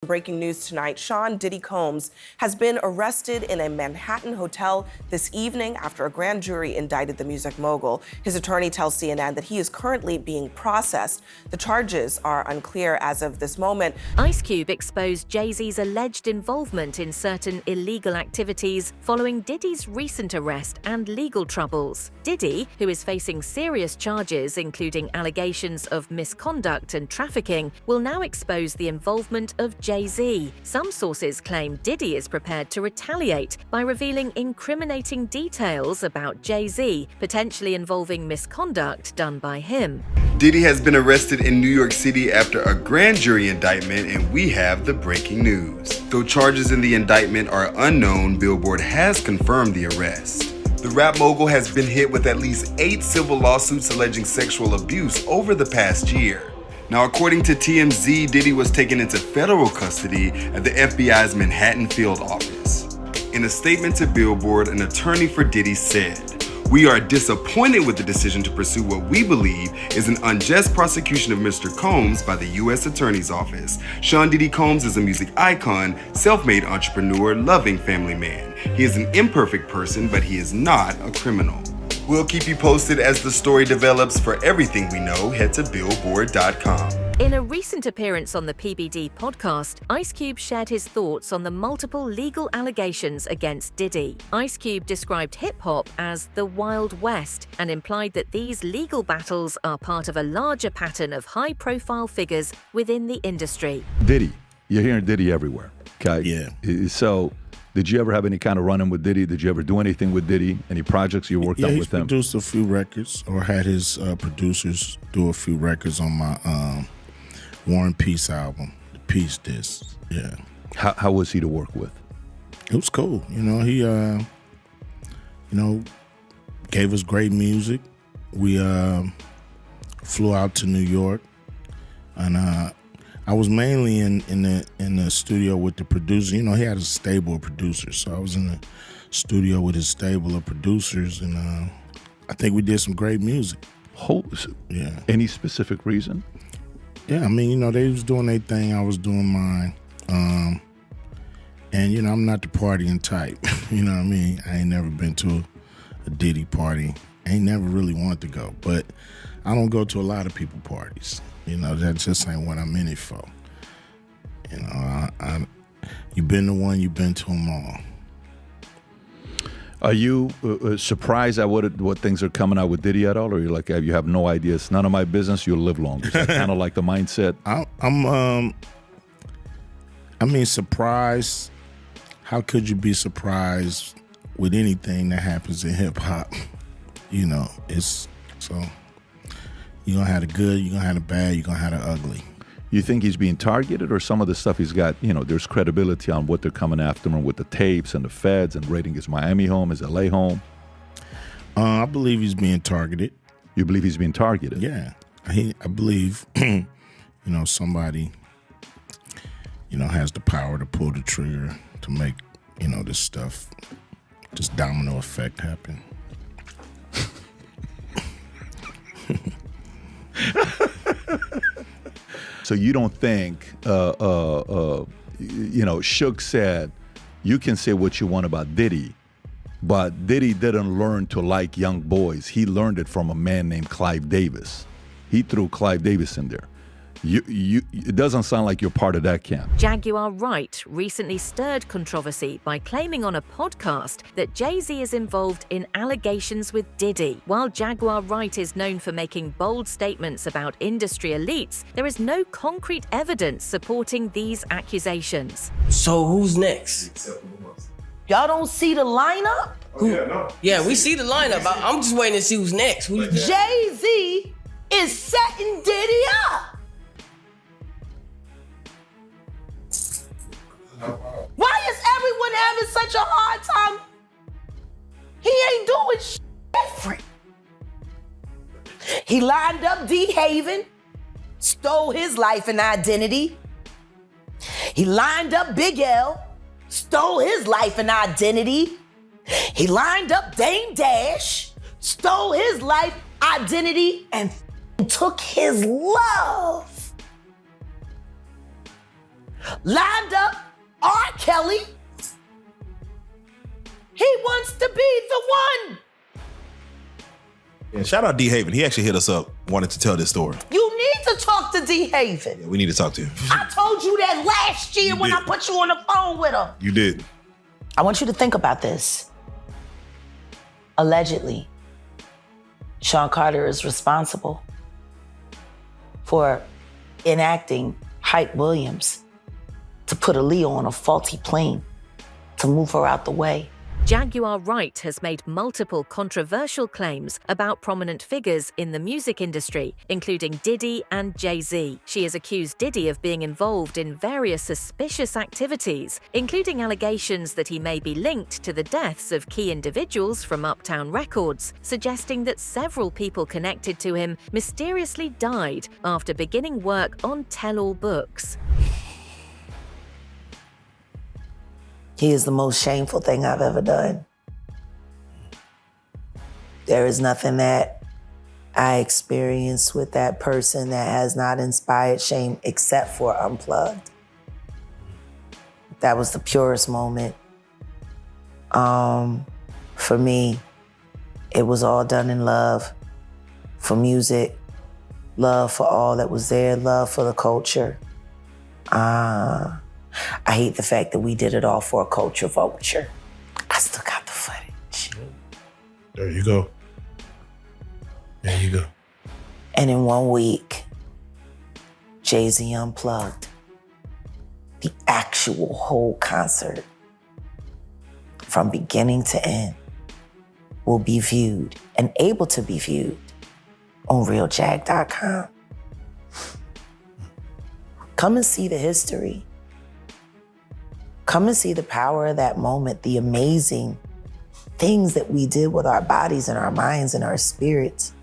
breaking news tonight. Sean Diddy Combs has been arrested in a Manhattan hotel this evening after a grand jury indicted the music mogul. His attorney tells CNN that he is currently being processed. The charges are unclear as of this moment. Ice Cube exposed Jay-Z's alleged involvement in certain illegal activities following Diddy's recent arrest and legal troubles. Diddy, who is facing serious charges including allegations of misconduct and trafficking, will now expose the involvement of Jay-Z. Some sources claim Diddy is prepared to retaliate by revealing incriminating details about Jay-Z, potentially involving misconduct done by him. Diddy has been arrested in New York City after a grand jury indictment, and we have the breaking news. Though charges in the indictment are unknown, Billboard has confirmed the arrest. The rap mogul has been hit with at least 8 civil lawsuits alleging sexual abuse over the past year. Now, according to TMZ, Diddy was taken into federal custody at the FBI's Manhattan field office. In a statement to Billboard, an attorney for Diddy said, "We are disappointed with the decision to pursue what we believe is an unjust prosecution of Mr. Combs by the U.S. Attorney's Office. Sean Diddy Combs is a music icon, self-made entrepreneur, loving family man. He is an imperfect person, but he is not a criminal." We'll keep you posted as the story develops. For everything we know, head to Billboard.com. In a recent appearance on the PBD podcast, Ice Cube shared his thoughts on the multiple legal allegations against Diddy. Ice Cube described hip-hop as the Wild West and implied that these legal battles are part of a larger pattern of high-profile figures within the industry. Diddy, you're hearing Diddy everywhere, okay? Yeah. So, did you ever have any kind of run-in with Diddy? Did you ever do anything with Diddy? Any projects you worked on with him? Yeah, he's produced a few records, or had his producers do a few records on my War and Peace album, the Peace Disc. Yeah. How was he to work with? It was cool. You know, he gave us great music. We flew out to New York, and I was mainly in the studio with the producer. You know, he had a stable of producers, so I was in the studio with his stable of producers, and I think we did some great music. Yeah. Any specific reason? Yeah, I mean, you know, they was doing their thing, I was doing mine. And, you know, I'm not the partying type. You know what I mean? I ain't never been to a Diddy party. I ain't never really wanted to go. But I don't go to a lot of people parties. You know, that just ain't what I'm in it for. You know, you've been to one, you've been to them all. Are you surprised at what things are coming out with Diddy at all, or you like you have no idea? It's none of my business. You'll live longer. Is that kind of like the mindset? I mean, surprised. How could you be surprised with anything that happens in hip hop? You know, it's so you're gonna have the good, you're gonna have the bad, you're gonna have the ugly. You think he's being targeted, or some of the stuff he's got, you know, there's credibility on what they're coming after him with the tapes and the feds and raiding his Miami home, his LA home? I believe he's being targeted. You believe he's being targeted? Yeah. I believe, you know, somebody, you know, has the power to pull the trigger to make, you know, this stuff, this domino effect happen. So you don't think, you know, Suge said, you can say what you want about Diddy, but Diddy didn't learn to like young boys. He learned it from a man named Clive Davis. He threw Clive Davis in there. It doesn't sound like you're part of that camp. Jaguar Wright recently stirred controversy by claiming on a podcast that Jay-Z is involved in allegations with Diddy. While Jaguar Wright is known for making bold statements about industry elites, there is no concrete evidence supporting these accusations. So who's next? Y'all don't see the lineup? Yeah, we see the lineup. I'm just waiting to see who's next. Jay-Z is setting Diddy up. Why is everyone having such a hard time? He ain't doing shit different. He lined up D. Haven, stole his life and identity. He lined up Big L, stole his life and identity. He lined up Dame Dash, stole his life, identity, and took his love. lined up R. Kelly. He wants to be the one. Yeah, shout out D. Haven. He actually hit us up, wanted to tell this story. You need to talk to D. Haven. Yeah, we need to talk to him. I told you that last year when I put you on the phone with him. You did. I want you to think about this. Allegedly, Sean Carter is responsible for enacting Hype Williams to put Aaliyah on a faulty plane to move her out the way. Jaguar Wright has made multiple controversial claims about prominent figures in the music industry, including Diddy and Jay-Z. She has accused Diddy of being involved in various suspicious activities, including allegations that he may be linked to the deaths of key individuals from Uptown Records, suggesting that several people connected to him mysteriously died after beginning work on tell-all books. He is the most shameful thing I've ever done. There is nothing that I experienced with that person that has not inspired shame except for Unplugged. That was the purest moment. For me, it was all done in love for music, love for all that was there, love for the culture. I hate the fact that we did it all for a culture vulture. I still got the footage. There you go. There you go. And in 1 week, Jay-Z Unplugged, the actual whole concert, from beginning to end, will be viewed and able to be viewed on RealJag.com. Come and see the history. Come and see the power of that moment, the amazing things that we did with our bodies and our minds and our spirits.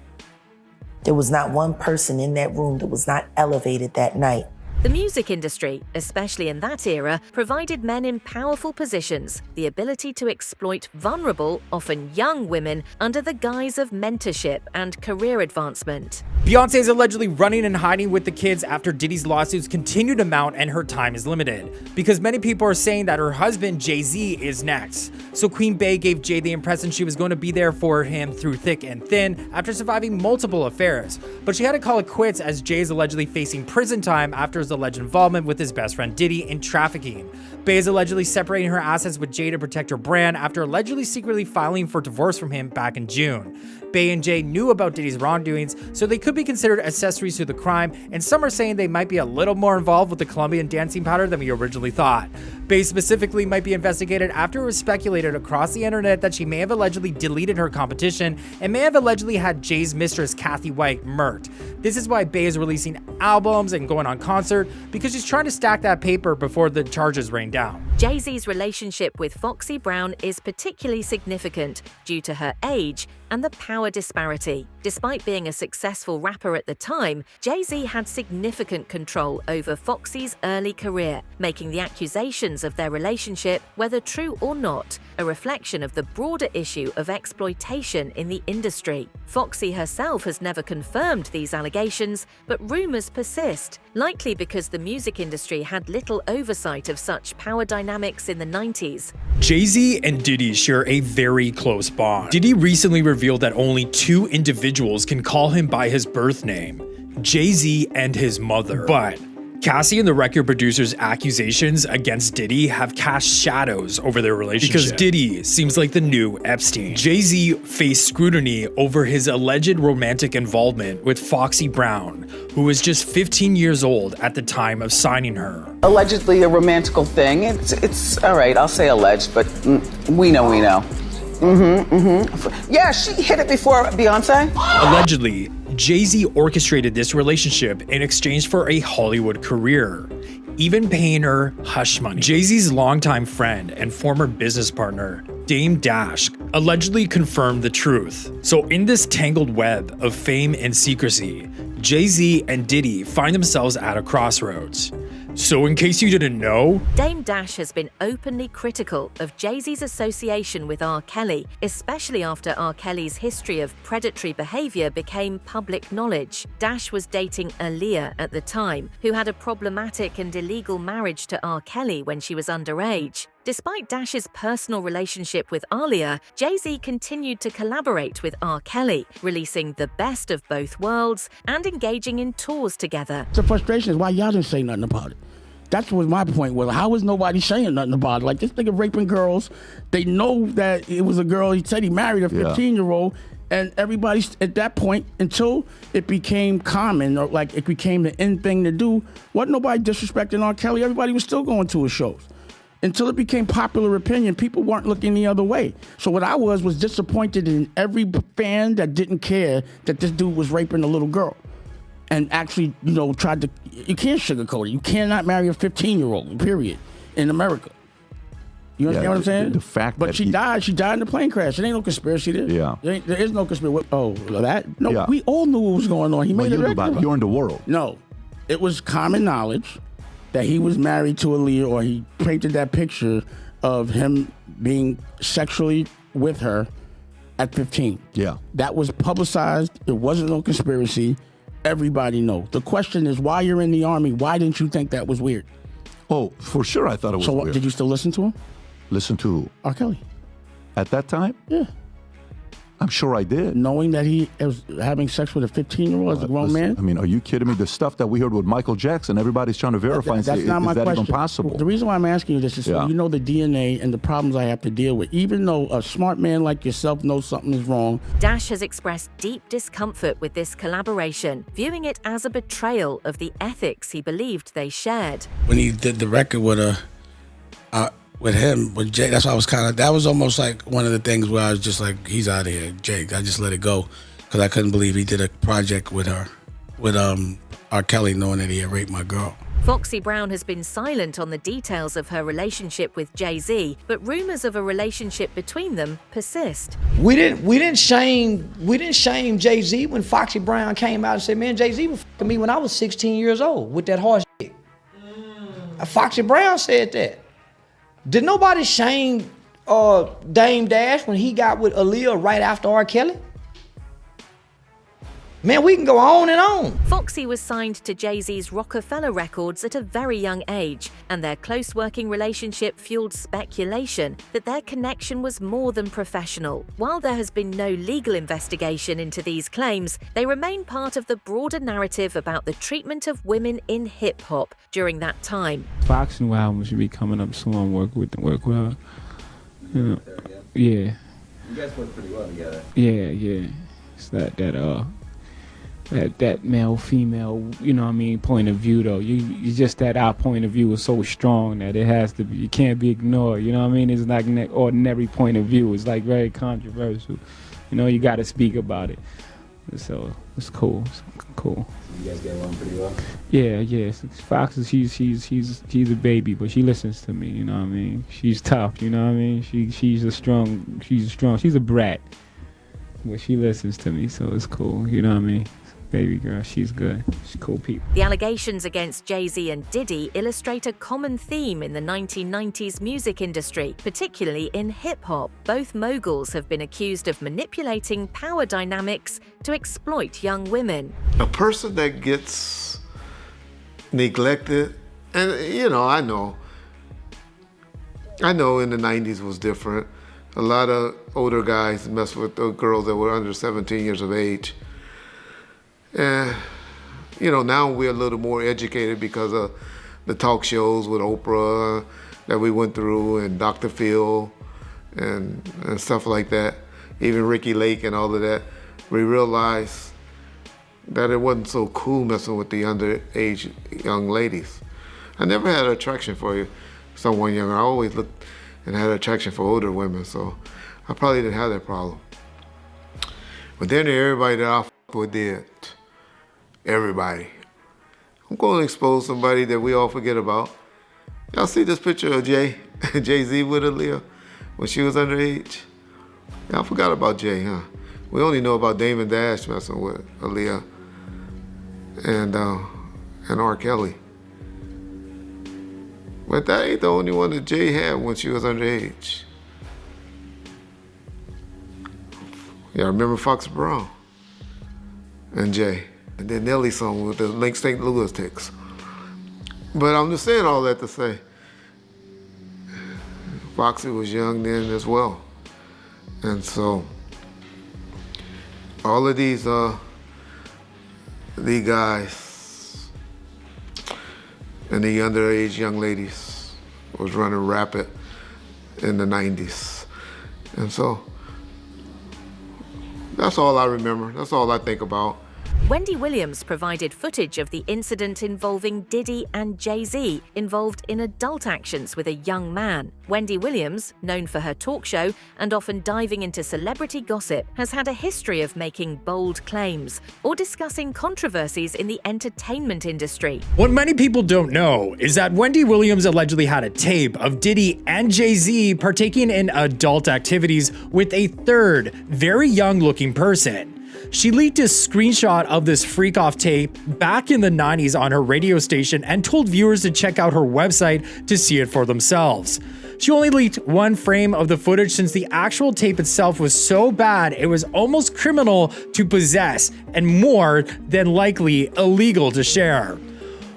There was not one person in that room that was not elevated that night. The music industry, especially in that era, provided men in powerful positions the ability to exploit vulnerable, often young women under the guise of mentorship and career advancement. Beyonce is allegedly running and hiding with the kids after Diddy's lawsuits continue to mount and her time is limited, because many people are saying that her husband Jay-Z is next. So Queen Bey gave Jay the impression she was going to be there for him through thick and thin after surviving multiple affairs. But she had to call it quits as Jay is allegedly facing prison time after his alleged involvement with his best friend Diddy in trafficking. Bey is allegedly separating her assets with Jay to protect her brand after allegedly secretly filing for divorce from him back in June. Bey and Jay knew about Diddy's wrongdoings, so they could be considered accessories to the crime, and some are saying they might be a little more involved with the Colombian dancing powder than we originally thought. Bey specifically might be investigated after it was speculated across the internet that she may have allegedly deleted her competition and may have allegedly had Jay's mistress Kathy White murked. This is why Bey is releasing albums and going on concert, because she's trying to stack that paper before the charges rain down. Jay-Z's relationship with Foxy Brown is particularly significant due to her age and the power disparity. Despite being a successful rapper at the time, Jay-Z had significant control over Foxy's early career, making the accusations of their relationship, whether true or not, a reflection of the broader issue of exploitation in the industry. Foxy herself has never confirmed these allegations, but rumors persist, likely because the music industry had little oversight of such power dynamics in the 90s. Jay-Z and Diddy share a very close bond. Diddy recently revealed that only 2 individuals can call him by his birth name, Jay-Z and his mother. But Cassie and the record producer's accusations against Diddy have cast shadows over their relationship. Because Diddy seems like the new Epstein. Jay-Z faced scrutiny over his alleged romantic involvement with Foxy Brown, who was just 15 years old at the time of signing her. Allegedly a romantical thing. It's all right, I'll say alleged, but we know. Yeah, she hit it before Beyonce. Allegedly, Jay-Z orchestrated this relationship in exchange for a Hollywood career, even paying her hush money. Jay-Z's longtime friend and former business partner, Dame Dash, allegedly confirmed the truth. So in this tangled web of fame and secrecy, Jay-Z and Diddy find themselves at a crossroads. So in case you didn't know, Dame Dash has been openly critical of Jay-Z's association with R. Kelly, especially after R. Kelly's history of predatory behavior became public knowledge. Dash was dating Aaliyah at the time, who had a problematic and illegal marriage to R. Kelly when she was underage. Despite Dash's personal relationship with Aaliyah, Jay-Z continued to collaborate with R. Kelly, releasing the best of both worlds and engaging in tours together. The frustration is why y'all didn't say nothing about it. That's what my point was. How is nobody saying nothing about it? Like, this nigga raping girls. They know that it was a girl. He said he married a 15-year-old. And everybody, at that point, until it became common, or like it became the in thing to do, wasn't nobody disrespecting R. Kelly. Everybody was still going to his shows. Until it became popular opinion, people weren't looking the other way. So what I was disappointed in every fan that didn't care that this dude was raping a little girl. And actually, tried to, you can't sugarcoat it. You cannot marry a 15-year-old, period, in America. You understand what I'm saying? The fact but that she died in the plane crash. There ain't no conspiracy there. Yeah. There is no conspiracy. Oh, that? No, we all knew what was going on. He made it record. You're in the world. No. It was common knowledge that he was married to Aaliyah, or he painted that picture of him being sexually with her at 15. Yeah. That was publicized. It wasn't no conspiracy. Everybody knows. The question is, while you're in the Army, why didn't you think that was weird? Oh, for sure I thought it was weird. Did you still listen to him? Listen to who? R. Kelly. At that time? Yeah. I'm sure I did. Knowing that he was having sex with a 15-year-old as a grown man? I mean, are you kidding me? The stuff that we heard with Michael Jackson, everybody's trying to verify and say, is that even possible? The reason why I'm asking you this is so you know the DNA and the problems I have to deal with. Even though a smart man like yourself knows something is wrong. Dash has expressed deep discomfort with this collaboration, viewing it as a betrayal of the ethics he believed they shared. When he did the record with Jay, that's why I was that was almost like one of the things where I was just like, he's out of here, Jake. I just let it go because I couldn't believe he did a project with her, with R. Kelly, knowing that he had raped my girl. Foxy Brown has been silent on the details of her relationship with Jay-Z, but rumors of a relationship between them persist. We didn't shame Jay-Z when Foxy Brown came out and said, man, Jay-Z was fucking me when I was 16 years old with that horse shit. Foxy Brown said that. Did nobody shame Dame Dash when he got with Aaliyah right after R. Kelly? Man, we can go on and on. Foxy was signed to Jay-Z's Rockefeller Records at a very young age, and their close working relationship fueled speculation that their connection was more than professional. While there has been no legal investigation into these claims, they remain part of the broader narrative about the treatment of women in hip-hop during that time. Foxy new album should be coming up soon. Work with her. Yeah. You guys work pretty well together. Yeah. It's that male female, point of view though. You just that our point of view is so strong that it has to be, you can't be ignored, It's like an ordinary point of view. It's like very controversial. You got to speak about it. So it's cool. You guys get along pretty well? Yeah. Fox is she's a baby, but she listens to me, She's tough, She's a brat. But she listens to me, so it's cool, Baby girl, she's good. She's cool people. The allegations against Jay-Z and Diddy illustrate a common theme in the 1990s music industry, particularly in hip-hop. Both moguls have been accused of manipulating power dynamics to exploit young women. A person that gets neglected, and I know in the 90s was different. A lot of older guys messed with the girls that were under 17 years of age. And, now we're a little more educated because of the talk shows with Oprah that we went through, and Dr. Phil and stuff like that. Even Ricky Lake and all of that. We realized that it wasn't so cool messing with the underage young ladies. I never had an attraction for someone younger. I always looked and had an attraction for older women, so I probably didn't have that problem. But then everybody that I fucked with did. Everybody. I'm going to expose somebody that we all forget about. Y'all see this picture of Jay-Z with Aaliyah when she was underage? Y'all forgot about Jay, huh? We only know about Dame Dash messing with Aaliyah and R. Kelly. But that ain't the only one that Jay had when she was underage. Yeah, I remember Foxy Brown and Jay. And then Nelly's song with the Link St. Louis text. But I'm just saying all that to say, Foxy was young then as well. And so, all of these guys and the underage young ladies was running rapid in the 90s. And so, that's all I remember. That's all I think about. Wendy Williams provided footage of the incident involving Diddy and Jay-Z involved in adult actions with a young man. Wendy Williams, known for her talk show and often diving into celebrity gossip, has had a history of making bold claims or discussing controversies in the entertainment industry. What many people don't know is that Wendy Williams allegedly had a tape of Diddy and Jay-Z partaking in adult activities with a third, very young-looking person. She leaked a screenshot of this freak-off tape back in the 90s on her radio station and told viewers to check out her website to see it for themselves. She only leaked one frame of the footage since the actual tape itself was so bad it was almost criminal to possess and more than likely illegal to share.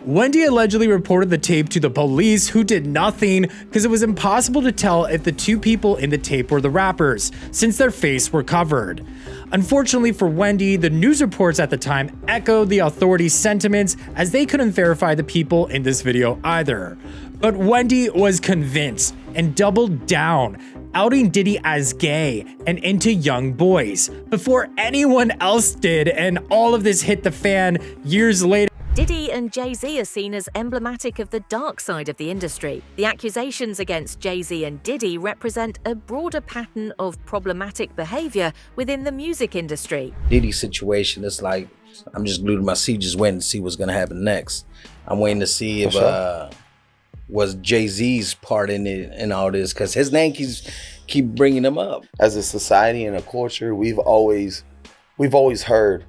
Wendy allegedly reported the tape to the police, who did nothing because it was impossible to tell if the two people in the tape were the rappers, since their faces were covered. Unfortunately for Wendy, the news reports at the time echoed the authorities' sentiments, as they couldn't verify the people in this video either. But Wendy was convinced and doubled down, outing Diddy as gay and into young boys before anyone else did, and all of this hit the fan years later. Diddy and Jay-Z are seen as emblematic of the dark side of the industry. The accusations against Jay-Z and Diddy represent a broader pattern of problematic behavior within the music industry. Diddy's situation is like, I'm just glued to my seat, just waiting to see what's gonna happen next. I'm waiting to see if was Jay-Z's part in it and all this, because his name keep bringing him up. As a society and a culture, we've always heard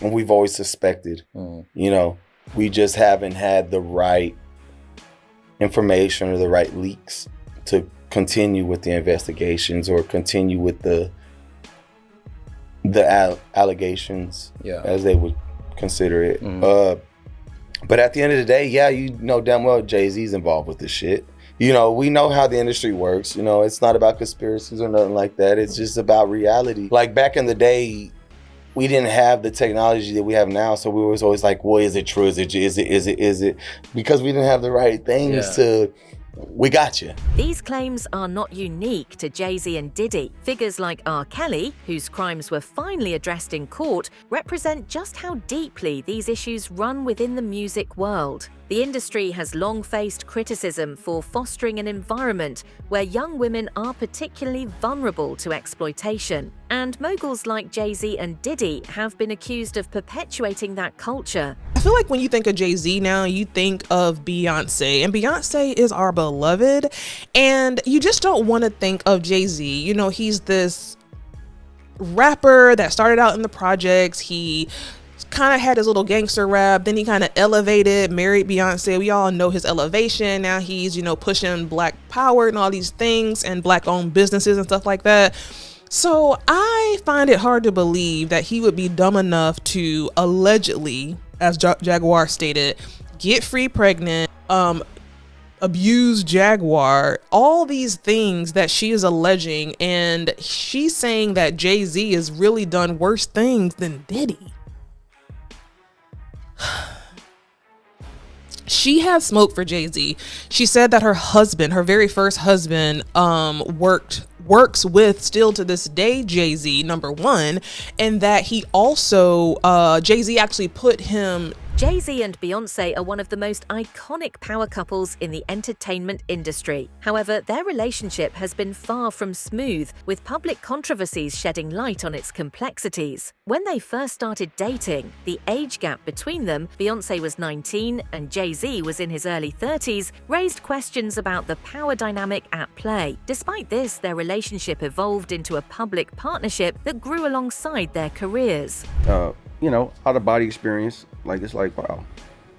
and we've always suspected, you know. We just haven't had the right information or the right leaks to continue with the investigations or continue with the allegations, as they would consider it. But at the end of the day, yeah, you know damn well Jay-Z's involved with this shit. You know, we know how the industry works. You know, it's not about conspiracies or nothing like that. It's just about reality. Like back in the day, we didn't have the technology that we have now, so we was always like, well, is it true? Is it? Because we didn't have the right things we got you. These claims are not unique to Jay-Z and Diddy. Figures like R. Kelly, whose crimes were finally addressed in court, represent just how deeply these issues run within the music world. The industry has long faced criticism for fostering an environment where young women are particularly vulnerable to exploitation. And moguls like Jay-Z and Diddy have been accused of perpetuating that culture. I feel like when you think of Jay-Z now, you think of Beyonce, and Beyonce is our beloved, and you just don't want to think of Jay-Z. You know, he's this rapper that started out in the projects. He kind of had his little gangster rap, then he kind of elevated, married Beyonce. We all know his elevation. Now he's, you know, pushing black power and all these things and black owned businesses and stuff like that. So I find it hard to believe that he would be dumb enough to allegedly, as Jaguar stated, get Free pregnant, abuse Jaguar, all these things that she is alleging, and she's saying that Jay-Z has really done worse things than Diddy. She had smoke for Jay-Z. She said that her husband, her very first husband, works with, still to this day, Jay-Z, number one, and that he also, Jay-Z actually put him. Jay-Z and Beyonce are one of the most iconic power couples in the entertainment industry. However, their relationship has been far from smooth, with public controversies shedding light on its complexities. When they first started dating, the age gap between them, Beyonce was 19 and Jay-Z was in his early 30s, raised questions about the power dynamic at play. Despite this, their relationship evolved into a public partnership that grew alongside their careers. You know, out of body experience, like, it's like, wow,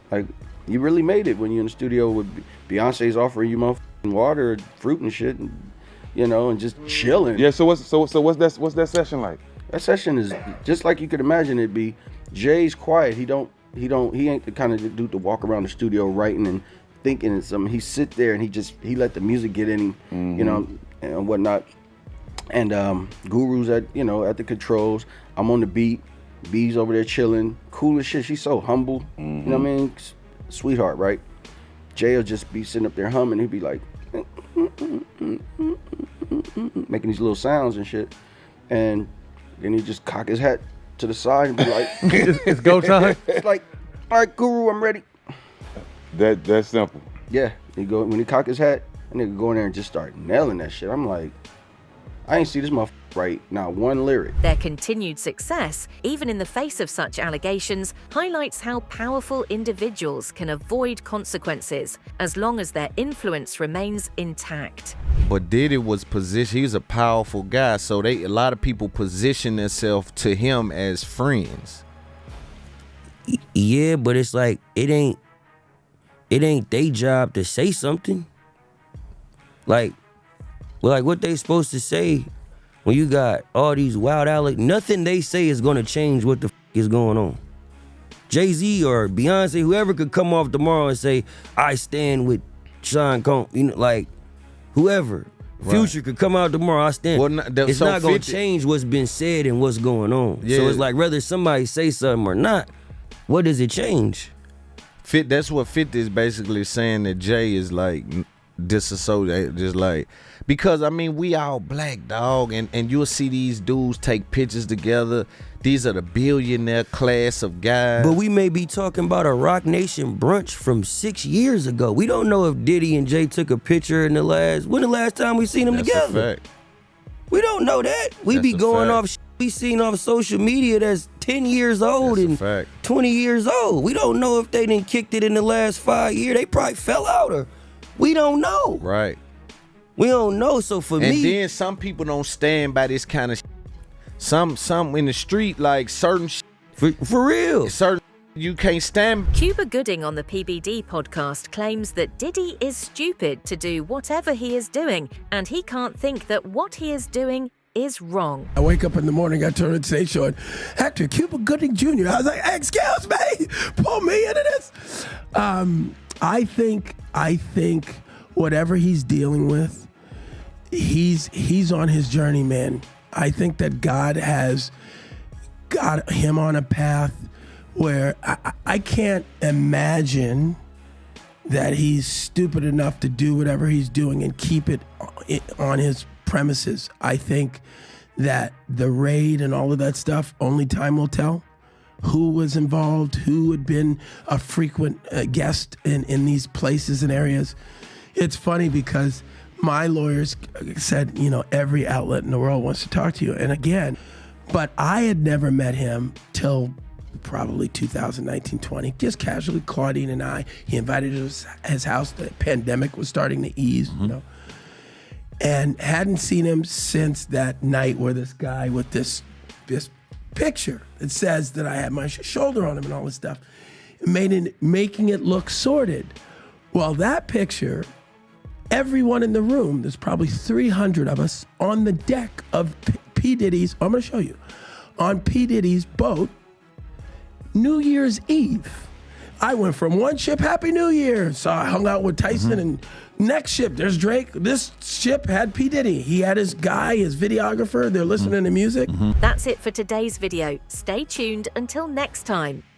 like, You really made it when you're in the studio with Beyonce's offering you motherfucking water, fruit and shit, and, you know, and just chilling. Yeah. So what's that session like? That session is just like you could imagine it be. Jay's quiet. He ain't the kind of dude to walk around the studio writing and thinking and something. He sit there and he let the music get in him, you know, and whatnot. And Guru's at the controls. I'm on the beat. B's over there chilling, cool as shit. She's so humble, you know what I mean? Sweetheart, right? Jay'll just be sitting up there humming. He'd be like, making these little sounds and shit. And then he just cock his hat to the side and be like, it's go time. It's like, all right, Guru, I'm ready. That's simple. Yeah, when he cock his hat, and nigga go in there and just start nailing that shit. I'm like, I ain't see this motherfucker right now one lyric. Their continued success, even in the face of such allegations, highlights how powerful individuals can avoid consequences as long as their influence remains intact. But Diddy was positioned, he's a powerful guy, so a lot of people position themselves to him as friends. Yeah, but it's like, it ain't their job to say something. Like what they supposed to say when you got all these wild nothing they say is gonna change what the is going on. Jay-Z or Beyonce, whoever could come off tomorrow and say, I stand with Sean Combs, you know, like whoever. Right. Future could come out tomorrow, I stand. Well, it's not gonna change what's been said and what's going on. Yeah. So it's like whether somebody say something or not, what does it change? That's what 50 is basically saying, that Jay is like disassociated, just like, because I mean we all black, dog, and you'll see these dudes take pictures together. These are the billionaire class of guys. But we may be talking about a Rock Nation brunch from 6 years ago. We don't know if Diddy and Jay took a picture when the last time we seen them together. That's a fact. We don't know that. We be going off shit we seen off social media that's 10 years old and 20 years old. We don't know if they done kicked it in the last 5 years. They probably fell out, or we don't know. Right. We don't know. So for me, and then some people don't stand by this kind of shit. Some in the street, like certain shit. For real. Certain you can't stand. Cuba Gooding on the PBD podcast claims that Diddy is stupid to do whatever he is doing, and he can't think that what he is doing is wrong. I wake up in the morning, I turn on the station showing actor Cuba Gooding Jr. I was like, excuse me, pull me into this. I think whatever he's dealing with, he's on his journey, man. I think that God has got him on a path where I can't imagine that he's stupid enough to do whatever he's doing and keep it on his premises. I think that the raid and all of that stuff, only time will tell who was involved, who had been a frequent guest in these places and areas. It's funny because my lawyers said, you know, every outlet in the world wants to talk to you. And again, but I had never met him till probably 2019-20, just casually, Claudine and I. He invited us to his house. The pandemic was starting to ease, you know, and hadn't seen him since that night where this guy with this picture that says that I had my shoulder on him and all this stuff, making it look sordid. Well, that picture, everyone in the room, there's probably 300 of us on the deck of P. Diddy's, I'm gonna show you, on P. Diddy's boat, New Year's Eve. I went from one ship, Happy New Year. So I hung out with Tyson, and next ship, there's Drake. This ship had P. Diddy. He had his guy, his videographer. They're listening to music. That's it for today's video. Stay tuned until next time.